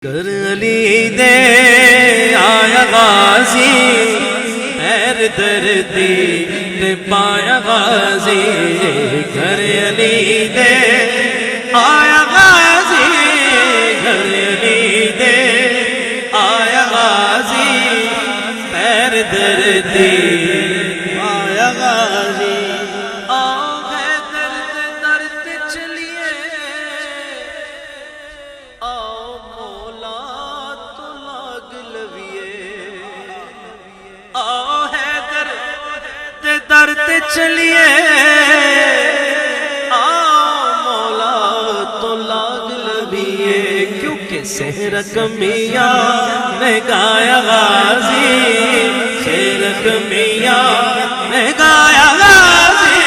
کر علی دے آیا غازی خیر دردی تے پایا غازی کر علی دے آیا غازی کر علی دے آیا غازی خیر دردی پایا غازی درد چلیے مولا تو لاگ لبیے کیونکہ سحرک میاں نے گایا غازی سحرک میاں نے گایا غازی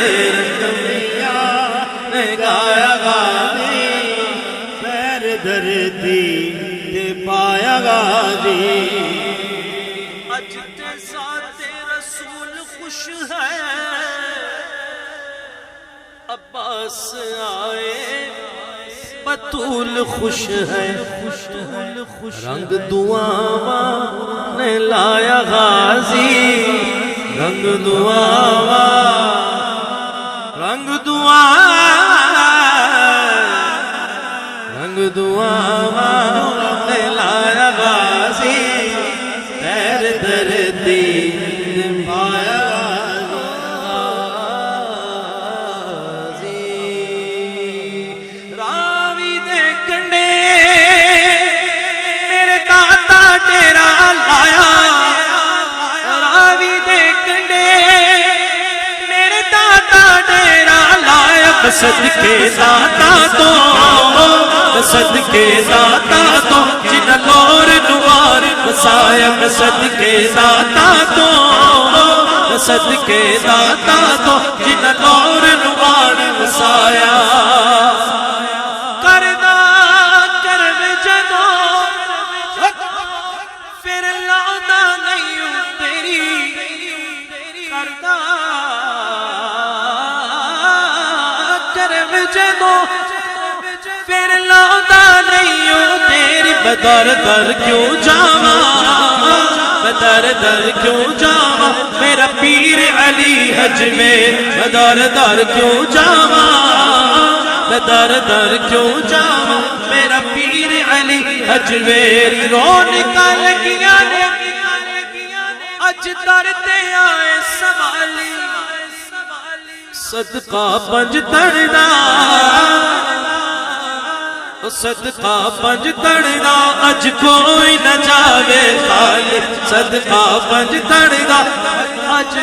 سحرک میاں نے گایا غازی خیر دردی دے پایا غازی خوش ہے عباس آئے بطول خوش ہے رنگ دعاواں نے لایا غازی رنگ دعاواں رنگ دعاواں نے لایا غازی خیر دردی پایا صدقے ذاتا تو صدقے ذاتا تو جن نور نوار وسایا صدقے ذاتا تو صدقے ذاتا تو جن نور نوار وسایا کردا کرم جدو پھر لادا نہیں تیری کردا جدو پھر لادا نہیں ہوں تیری بدر در کیوں جاواں بدر در کیوں جاواں میرا پیر علی حج میں بدر در کیوں جاواں بدر در کیوں جاواں میرا پیر علی حج میں رو نکل گیا نے اج در تے آئے سوالی صدقہ پنج تڑنا صدقہ پنج تڑنا اج کوئی نہ جاوے خالی صدقہ پنج تڑنا اج